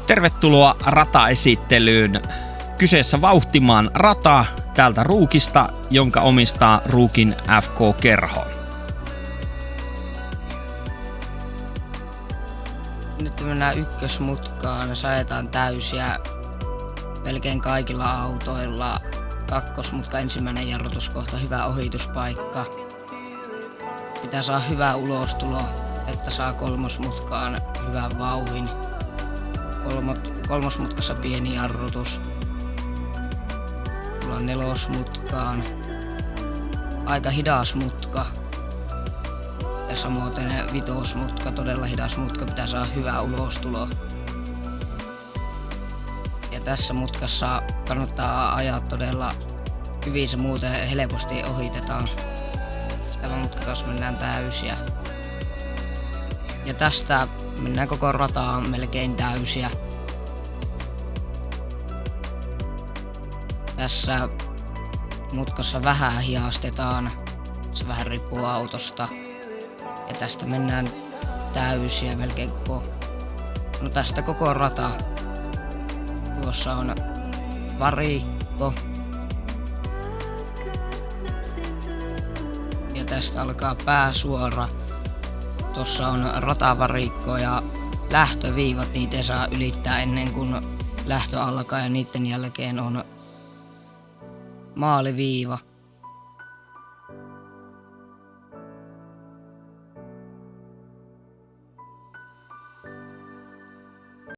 Tervetuloa rataesittelyyn. Kyseessä Vauhtimaan rata täältä Ruukista, jonka omistaa Ruukin FK-kerho. Nyt mennään ykkösmutkaan, ajetaan täysiä melkein kaikilla autoilla. Kakkosmutka, ensimmäinen jarrutuskohta, hyvä ohituspaikka. Pitää saada hyvä ulostulo, että saa kolmosmutkaan hyvän vauhin. Kolmosmutkassa pieni jarrutus. Tullaan nelosmutkaan. Aika hidas mutka. Ja samoin vitosmutka, todella hidas mutka, pitää saada hyvä ulostulo. Ja tässä mutkassa kannattaa ajaa todella hyvin, se muuten helposti ohitetaan. Tämä mutkassa mennään täysiä. Ja tästä mennään koko rataan melkein täysiä. Tässä mutkassa vähän hiastetaan, se vähän riippuu autosta. Ja tästä mennään täysiä melkein tästä koko rata. Tuossa on varikko. Ja tästä alkaa pääsuora. Tuossa on ratavarikko ja lähtöviivat, niitä ei saa ylittää ennen kuin lähtö alkaa ja niiden jälkeen on maaliviiva.